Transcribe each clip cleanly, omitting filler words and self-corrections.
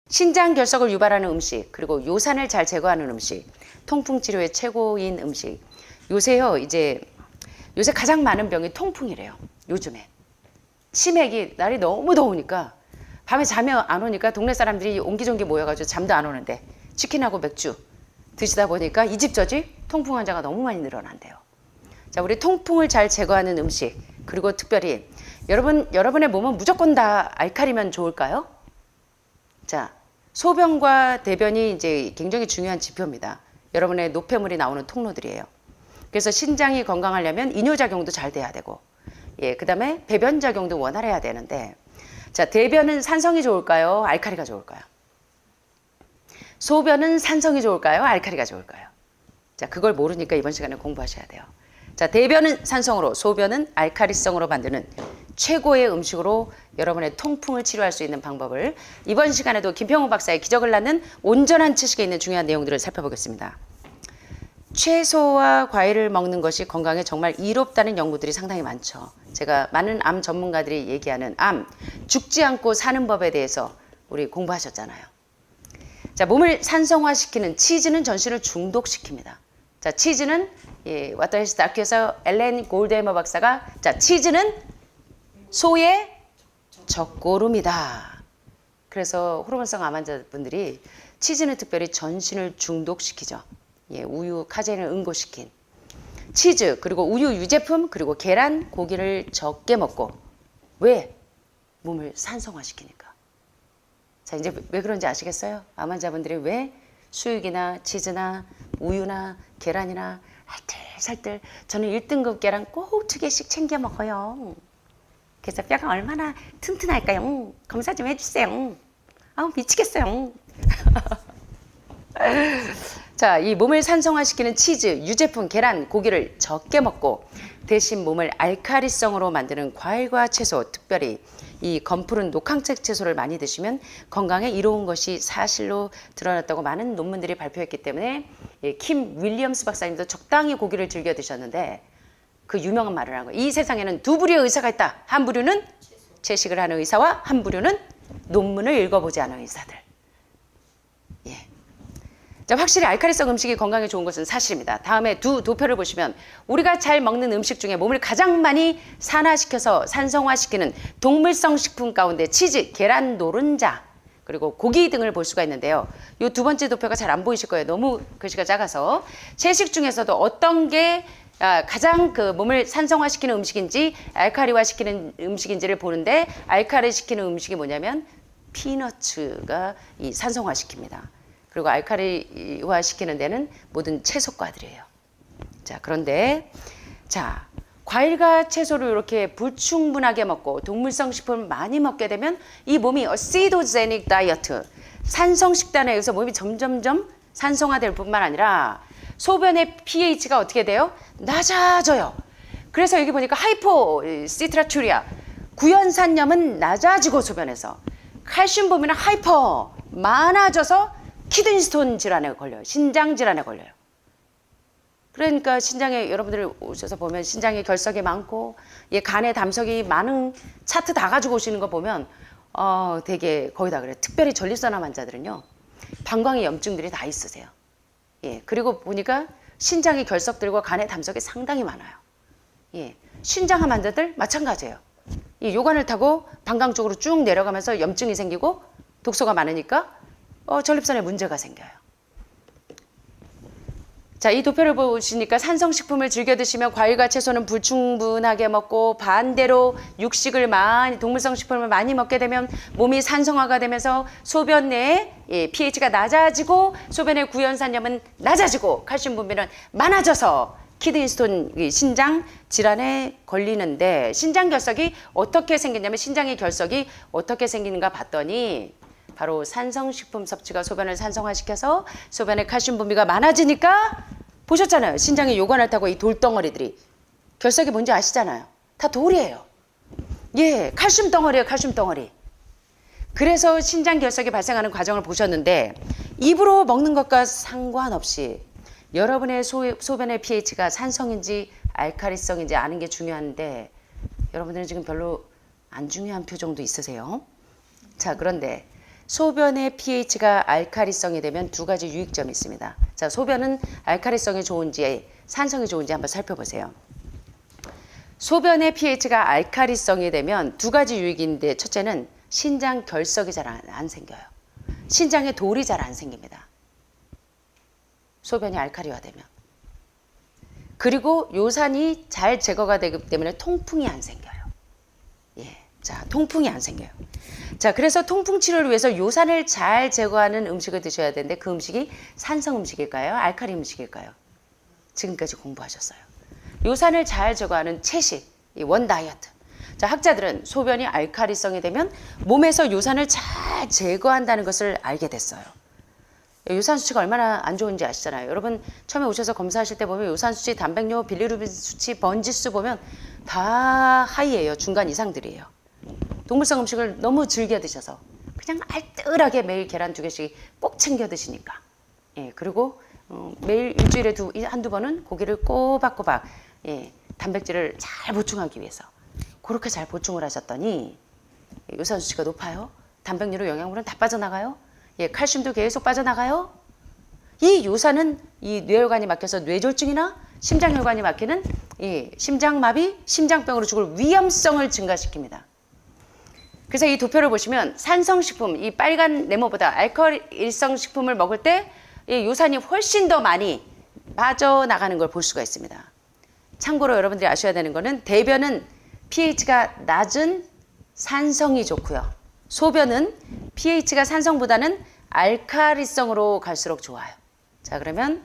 신장 결석을 유발하는 음식, 그리고 요산을 잘 제거하는 음식, 통풍 치료의 최고인 음식. 요새 가장 많은 병이 통풍이래요. 요즘에 치맥이, 날이 너무 더우니까 밤에 잠이 안 오니까 동네 사람들이 옹기종기 모여가지고 잠도 안 오는데 치킨하고 맥주 드시다 보니까 이 집 저 집 통풍 환자가 너무 많이 늘어난대요. 자, 우리 통풍을 잘 제거하는 음식, 그리고 특별히 여러분의 몸은 무조건 다 알칼리면 좋을까요? 자, 소변과 대변이 이제 굉장히 중요한 지표입니다. 여러분의 노폐물이 나오는 통로들이에요. 그래서 신장이 건강하려면 이뇨작용도 잘 돼야 되고, 그 다음에 배변작용도 원활해야 되는데, 자, 대변은 산성이 좋을까요? 알칼리가 좋을까요? 소변은 산성이 좋을까요? 알칼리가 좋을까요? 자, 그걸 모르니까 이번 시간에 공부하셔야 돼요. 자, 대변은 산성으로, 소변은 알칼리성으로 만드는 최고의 음식으로 여러분의 통풍을 치료할 수 있는 방법을 이번 시간에도 김평우 박사의 기적을 낳는 온전한 지식에 있는 중요한 내용들을 살펴보겠습니다. 채소와 과일을 먹는 것이 건강에 정말 이롭다는 연구들이 상당히 많죠. 제가 많은 암 전문가들이 얘기하는 암, 죽지 않고 사는 법에 대해서 우리 공부하셨잖아요. 자, 몸을 산성화시키는 치즈는 전신을 중독시킵니다. 자, 치즈는 왔다 해서 다큐에서 엘렌 골드헤머 박사가, 자, 치즈는 소의 적고름이다. 그래서 호르몬성 암 환자분들이 치즈는 특별히 전신을 중독시키죠. 우유, 카제인을 응고시킨 치즈, 그리고 우유 유제품, 그리고 계란, 고기를 적게 먹고. 왜? 몸을 산성화시키니까. 자, 이제 왜 그런지 아시겠어요? 암 환자분들이 왜 수육이나 치즈나 우유나 계란이나 살뜰살뜰, 저는 1등급 계란 꼭 2개씩 챙겨 먹어요. 그래서 뼈가 얼마나 튼튼할까요? 검사 좀 해주세요. 아우, 미치겠어요. 자, 이 몸을 산성화시키는 치즈, 유제품, 계란, 고기를 적게 먹고 대신 몸을 알칼리성으로 만드는 과일과 채소, 특별히 이 검푸른 녹황색 채소를 많이 드시면 건강에 이로운 것이 사실로 드러났다고 많은 논문들이 발표했기 때문에 킴 윌리엄스 박사님도 적당히 고기를 즐겨 드셨는데 그 유명한 말을 한 거예요. 이 세상에는 두 부류의 의사가 있다. 한 부류는 채식을 하는 의사와 한 부류는 논문을 읽어보지 않은 의사들. 자, 확실히 알칼리성 음식이 건강에 좋은 것은 사실입니다. 다음에 두 도표를 보시면 우리가 잘 먹는 음식 중에 몸을 가장 많이 산화시켜서 산성화시키는 동물성 식품 가운데 치즈, 계란, 노른자, 그리고 고기 등을 볼 수가 있는데요. 이 두 번째 도표가 잘 안 보이실 거예요. 너무 글씨가 작아서. 채식 중에서도 어떤 게 가장 그 몸을 산성화시키는 음식인지 알칼리화시키는 음식인지를 보는데, 알칼리시키는 음식이 뭐냐면 피너츠가 이 산성화시킵니다. 그리고 알칼리화 시키는 데는 모든 채소과들이에요. 자, 그런데 자, 과일과 채소를 이렇게 불충분하게 먹고 동물성 식품을 많이 먹게 되면 이 몸이 어시도제닉 다이어트, 산성 식단에 의해서 몸이 점점점 산성화될 뿐만 아니라 소변의 pH가 어떻게 돼요? 낮아져요. 그래서 여기 보니까 하이포시트라투리아, 구연산염은 낮아지고 소변에서, 칼슘 보면 하이퍼 많아져서 키드니스톤 질환에 걸려요. 신장 질환에 걸려요. 그러니까 신장에 여러분들 오셔서 보면 신장에 결석이 많고 간에 담석이 많은 차트 다 가지고 오시는 거 보면 되게 거의 다 그래요. 특별히 전립선암 환자들은요, 방광에 염증들이 다 있으세요. 그리고 보니까 신장의 결석들과 간의 담석이 상당히 많아요. 신장암 환자들 마찬가지예요. 이 요관을 타고 방광 쪽으로 쭉 내려가면서 염증이 생기고 독소가 많으니까 전립선에 문제가 생겨요. 자, 이 도표를 보시니까 산성식품을 즐겨 드시면 과일과 채소는 불충분하게 먹고, 반대로 육식을 많이, 동물성 식품을 많이 먹게 되면 몸이 산성화가 되면서 소변 내에 pH가 낮아지고 소변의 구연산염은 낮아지고 칼슘 분비는 많아져서 키드니스톤, 신장 질환에 걸리는데, 신장 결석이 어떻게 생기냐면, 신장의 결석이 어떻게 생기는가 봤더니 바로 산성식품 섭취가 소변을 산성화시켜서 소변의 칼슘 분비가 많아지니까, 보셨잖아요. 신장의 요관을 타고 이 돌덩어리들이, 결석이 뭔지 아시잖아요. 다 돌이에요. 칼슘 덩어리예요. 칼슘 덩어리. 그래서 신장 결석이 발생하는 과정을 보셨는데 입으로 먹는 것과 상관없이 여러분의 소변의 pH가 산성인지 알칼리성인지 아는 게 중요한데 여러분들은 지금 별로 안 중요한 표정도 있으세요. 자, 그런데 소변의 pH가 알칼리성이 되면 두 가지 유익점이 있습니다. 자, 소변은 알칼리성이 좋은지 산성이 좋은지 한번 살펴보세요. 소변의 pH가 알칼리성이 되면 두 가지 유익인데 첫째는 신장 결석이 잘 안 생겨요. 신장에 돌이 잘 안 생깁니다. 소변이 알칼리화되면. 그리고 요산이 잘 제거가 되기 때문에 통풍이 안 생겨요. 예, 자, 통풍이 안 생겨요. 자, 그래서 통풍 치료를 위해서 요산을 잘 제거하는 음식을 드셔야 되는데 그 음식이 산성 음식일까요? 알칼리 음식일까요? 지금까지 공부하셨어요. 요산을 잘 제거하는 채식, 이 원 다이어트. 자, 학자들은 소변이 알칼리성이 되면 몸에서 요산을 잘 제거한다는 것을 알게 됐어요. 요산 수치가 얼마나 안 좋은지 아시잖아요. 여러분 처음에 오셔서 검사하실 때 보면 요산 수치, 단백뇨, 빌리루빈 수치, 번지수 보면 다 하이예요. 중간 이상들이에요. 동물성 음식을 너무 즐겨 드셔서 그냥 알뜰하게 매일 계란 2개씩 꼭 챙겨 드시니까. 예, 그리고 매일 일주일에 한두 번은 고기를 꼬박꼬박 단백질을 잘 보충하기 위해서 그렇게 잘 보충을 하셨더니 요산 수치가 높아요. 단백질로 영양분은 다 빠져나가요. 예, 칼슘도 계속 빠져나가요. 이 요산은 이 뇌혈관이 막혀서 뇌졸중이나 심장혈관이 막히는 이 심장마비, 심장병으로 죽을 위험성을 증가시킵니다. 그래서 이 도표를 보시면 산성식품, 이 빨간 네모보다 알칼리성 식품을 먹을 때 이 요산이 훨씬 더 많이 빠져나가는 걸 볼 수가 있습니다. 참고로 여러분들이 아셔야 되는 거는 대변은 pH가 낮은 산성이 좋고요. 소변은 pH가 산성보다는 알칼리성으로 갈수록 좋아요. 자, 그러면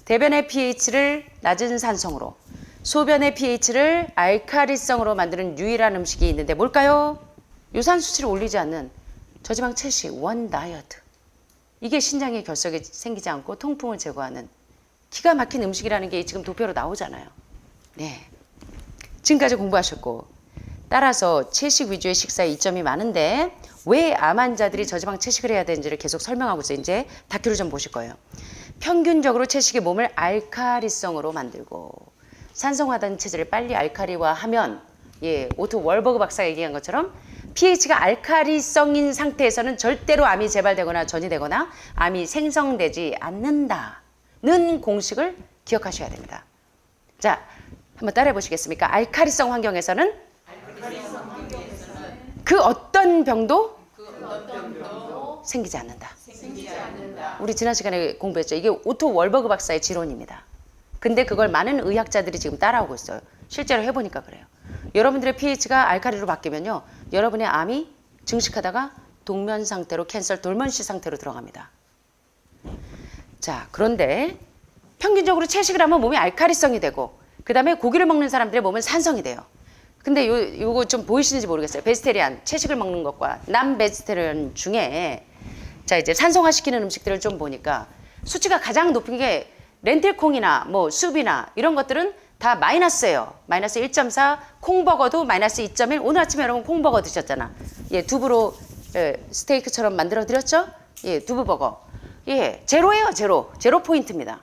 대변의 pH를 낮은 산성으로, 소변의 pH를 알칼리성으로 만드는 유일한 음식이 있는데 뭘까요? 요산 수치를 올리지 않는 저지방 채식 원 다이어트. 이게 신장에 결석이 생기지 않고 통풍을 제거하는 기가 막힌 음식이라는 게 지금 도표로 나오잖아요. 네, 지금까지 공부하셨고 따라서 채식 위주의 식사에 이점이 많은데 왜 암 환자들이 저지방 채식을 해야 되는지를 계속 설명하고 있어요. 이제 다큐를 좀 보실 거예요. 평균적으로 채식이 몸을 알칼리성으로 만들고 산성화된 체질을 빨리 알칼리화하면 오토 월버그 박사가 얘기한 것처럼 pH가 알칼리성인 상태에서는 절대로 암이 재발되거나 전이되거나 암이 생성되지 않는다는 공식을 기억하셔야 됩니다. 자, 한번 따라해 보시겠습니까? 알칼리성 환경에서는 그 어떤 병도 생기지 않는다. 우리 지난 시간에 공부했죠. 이게 오토 월버그 박사의 지론입니다. 근데 그걸 많은 의학자들이 지금 따라오고 있어요. 실제로 해보니까 그래요. 여러분들의 pH가 알칼리로 바뀌면요, 여러분의 암이 증식하다가 동면 상태로 캔서 돌먼시 상태로 들어갑니다. 자, 그런데 평균적으로 채식을 하면 몸이 알칼리성이 되고 그 다음에 고기를 먹는 사람들의 몸은 산성이 돼요. 근데 요거 좀 보이시는지 모르겠어요. 베지테리안, 채식을 먹는 것과 남 베지테리안 중에 자, 이제 산성화시키는 음식들을 좀 보니까 수치가 가장 높은 게 렌틸콩이나 뭐 숲이나 이런 것들은 다 마이너스예요. 마이너스 1.4, 콩버거도 마이너스 2.1. 오늘 아침에 여러분 콩버거 드셨잖아. 예, 두부로 스테이크처럼 만들어 드렸죠? 예, 두부버거. 예, 제로예요, 제로. 제로 포인트입니다.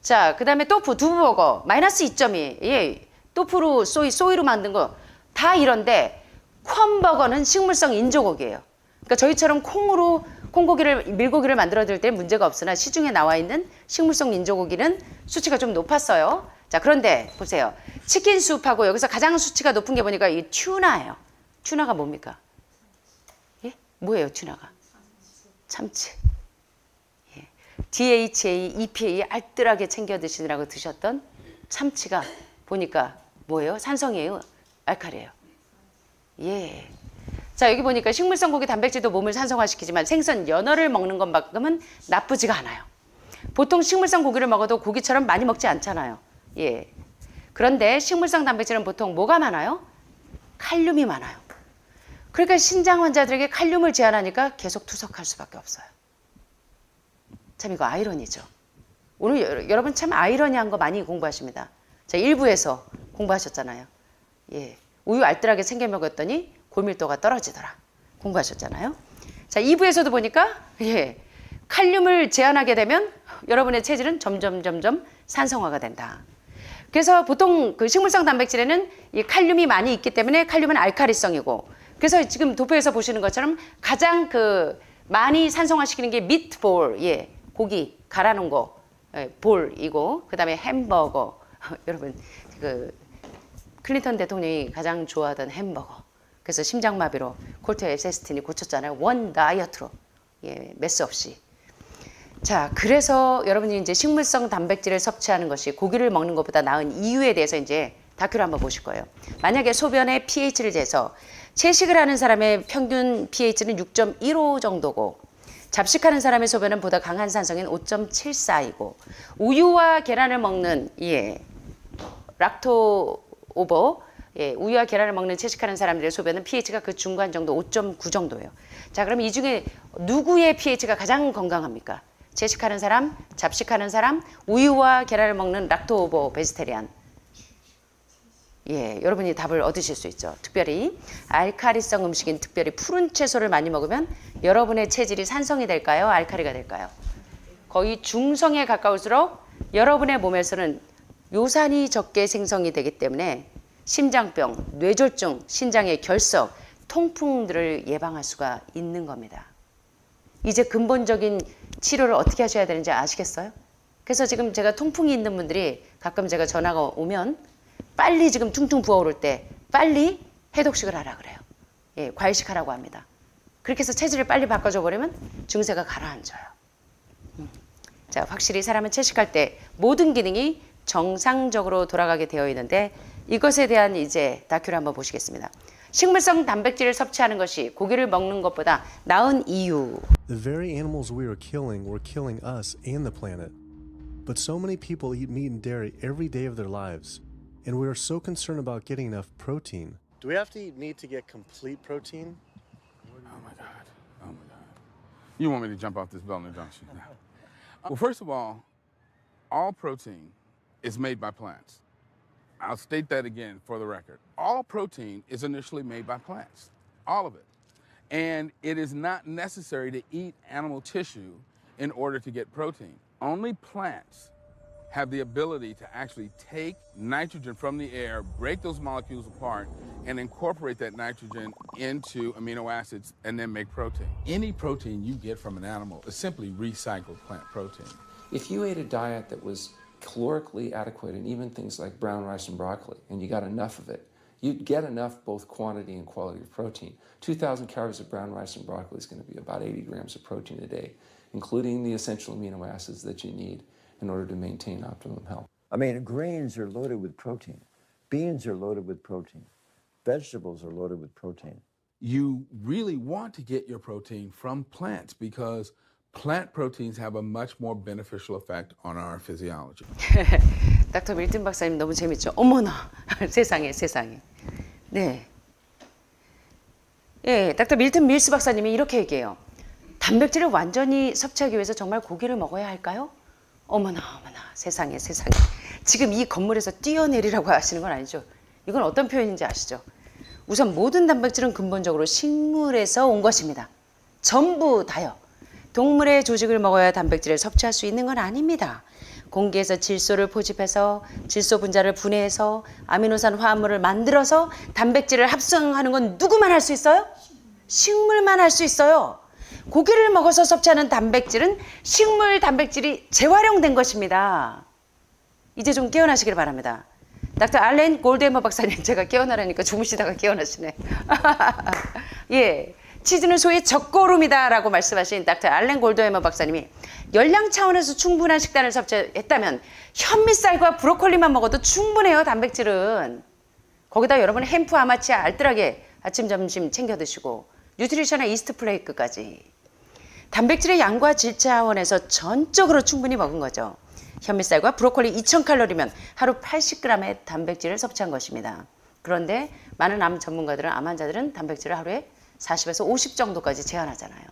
자, 그 다음에 또프, 두부버거, 마이너스 2.2. 예, 또프로 소이로 만든 거 다 이런데 콩버거는 식물성 인조고기예요. 그러니까 저희처럼 콩고기를, 밀고기를 만들어 드릴 때 문제가 없으나 시중에 나와 있는 식물성 인조고기는 수치가 좀 높았어요. 자, 그런데 보세요. 치킨 수프하고 여기서 가장 수치가 높은 게 보니까 이 튜나예요. 튜나가 뭡니까? 예? 뭐예요, 튜나가? 참치. 예. DHA, EPA 알뜰하게 챙겨 드시느라고 드셨던 참치가 보니까 뭐예요? 산성이에요? 알칼리예요? 예. 자, 여기 보니까 식물성 고기 단백질도 몸을 산성화시키지만 생선, 연어를 먹는 것만큼은 나쁘지가 않아요. 보통 식물성 고기를 먹어도 고기처럼 많이 먹지 않잖아요. 예. 그런데 식물성 단백질은 보통 뭐가 많아요? 칼륨이 많아요. 그러니까 신장 환자들에게 칼륨을 제한하니까 계속 투석할 수밖에 없어요. 참 이거 아이러니죠. 오늘 여러분 참 아이러니한 거 많이 공부하십니다. 자, 1부에서 공부하셨잖아요. 예. 우유 알뜰하게 챙겨 먹었더니 골밀도가 떨어지더라. 공부하셨잖아요. 자, 2부에서도 보니까 칼륨을 제한하게 되면 여러분의 체질은 점점 산성화가 된다. 그래서 보통 그 식물성 단백질에는 이 칼륨이 많이 있기 때문에 칼륨은 알칼리성이고, 그래서 지금 도표에서 보시는 것처럼 가장 그 많이 산성화시키는 게 미트볼, 고기 갈아놓은 거 볼이고, 그다음에 햄버거. 여러분 그 클린턴 대통령이 가장 좋아하던 햄버거. 그래서 심장마비로 콜트에세스틴이 고쳤잖아요. 원 다이어트로, 메스 없이. 자, 그래서 여러분이 이제 식물성 단백질을 섭취하는 것이 고기를 먹는 것보다 나은 이유에 대해서 이제 다큐를 한번 보실 거예요. 만약에 소변의 pH를 재서 채식을 하는 사람의 평균 pH는 6.15 정도고, 잡식하는 사람의 소변은 보다 강한 산성인 5.74이고, 우유와 계란을 먹는 락토오버, 우유와 계란을 먹는 채식하는 사람들의 소변은 pH가 그 중간 정도 5.9 정도예요. 자, 그럼 이 중에 누구의 pH가 가장 건강합니까? 채식하는 사람, 잡식하는 사람, 우유와 계란을 먹는 락토오버 베지테리안. 여러분이 답을 얻으실 수 있죠. 특별히 알카리성 음식인 특별히 푸른 채소를 많이 먹으면 여러분의 체질이 산성이 될까요? 알카리가 될까요? 거의 중성에 가까울수록 여러분의 몸에서는 요산이 적게 생성이 되기 때문에 심장병, 뇌졸중, 신장의 결석, 통풍들을 예방할 수가 있는 겁니다. 이제 근본적인 치료를 어떻게 하셔야 되는지 아시겠어요? 그래서 지금 제가 통풍이 있는 분들이 가끔 제가 전화가 오면 빨리 지금 퉁퉁 부어오를 때 빨리 해독식을 하라 그래요. 과일식하라고 합니다. 그렇게 해서 체질을 빨리 바꿔줘 버리면 증세가 가라앉아요. 자, 확실히 사람은 채식할 때 모든 기능이 정상적으로 돌아가게 되어 있는데, 이것에 대한 이제 다큐를 한번 보시겠습니다. 식물성 단백질을 섭취하는 것이 고기를 먹는 것보다 나은 이유. The very animals we are killing were killing us and the planet. But so many people eat meat and dairy every day of their lives, and we are so concerned about getting enough protein. Do we have to eat meat to get complete protein? Oh my God. Oh my God. You want me to jump off this building, don't you? Well, first of all protein is made by plants. I'll state that again for the record. All protein is initially made by plants, all of it. And it is not necessary to eat animal tissue in order to get protein. Only plants have the ability to actually take nitrogen from the air, break those molecules apart, and incorporate that nitrogen into amino acids and then make protein. Any protein you get from an animal is simply recycled plant protein. If you ate a diet that was calorically adequate, and even things like brown rice and broccoli, and you got enough of it, you'd get enough both quantity and quality of protein. 2,000 calories of brown rice and broccoli is going to be about 80 grams of protein a day, including the essential amino acids that you need in order to maintain optimum health. I mean, grains are loaded with protein. Beans are loaded with protein. Vegetables are loaded with protein. You really want to get your protein from plants because plant proteins have a much more beneficial effect on our physiology. 닥터 밀튼 박사님 너무 재밌죠? 어머나, 세상에. 네. 닥터 밀튼 밀스 박사님이 이렇게 얘기해요. 단백질을 완전히 섭취하기 위해서 정말 고기를 먹어야 할까요? 어머나, 세상에. 지금 이 건물에서 뛰어내리라고 하시는 건 아니죠? 이건 어떤 표현인지 아시죠? 우선 모든 단백질은 근본적으로 식물에서 온 것입니다. 전부 다요. 동물의 조직을 먹어야 단백질을 섭취할 수 있는 건 아닙니다. 공기에서 질소를 포집해서 질소 분자를 분해해서 아미노산 화합물을 만들어서 단백질을 합성하는 건 누구만 할 수 있어요? 식물만 할 수 있어요. 고기를 먹어서 섭취하는 단백질은 식물 단백질이 재활용된 것입니다. 이제 좀 깨어나시길 바랍니다. 닥터 알렌 골드해머 박사님, 제가 깨어나라니까 주무시다가 깨어나시네. 치즈는 소위 적고름이다라고 말씀하신 닥터 알렌 골드해머 박사님이 열량 차원에서 충분한 식단을 섭취했다면 현미쌀과 브로콜리만 먹어도 충분해요. 단백질은. 거기다 여러분 햄프 아마치아 알뜰하게 아침 점심 챙겨 드시고 뉴트리션의 이스트 플레이크까지. 단백질의 양과 질 차원에서 전적으로 충분히 먹은 거죠. 현미쌀과 브로콜리 2000칼로리면 하루 80g의 단백질을 섭취한 것입니다. 그런데 많은 암 전문가들은, 암 환자들은 단백질을 하루에 40에서 50 정도까지 제한하잖아요.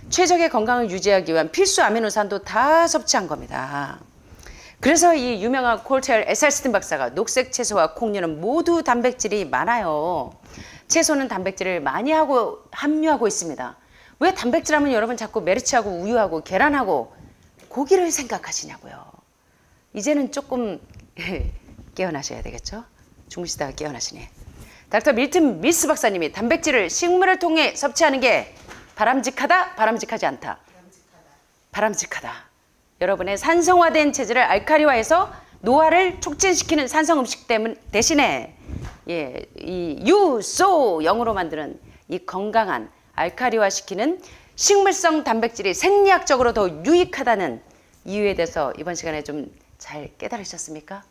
최적의 건강을 유지하기 위한 필수 아미노산도 다 섭취한 겁니다. 그래서 이 유명한 콜텔 에살스틴 박사가 녹색 채소와 콩류는 모두 단백질이 많아요. 채소는 단백질을 많이 하고 함유하고 있습니다. 왜 단백질 하면 여러분 자꾸 메르치하고 우유하고 계란하고 고기를 생각하시냐고요. 이제는 조금 깨어나셔야 되겠죠? 주무시다가 깨어나시네. 닥터 밀튼 미스 박사님이 단백질을 식물을 통해 섭취하는 게 바람직하다? 바람직하지 않다? 바람직하다. 여러분의 산성화된 체질을 알카리화해서 노화를 촉진시키는 산성 음식 대신에 이 유소 영으로 만드는 이 건강한 알카리화시키는 식물성 단백질이 생리학적으로 더 유익하다는 이유에 대해서 이번 시간에 좀 잘 깨달으셨습니까?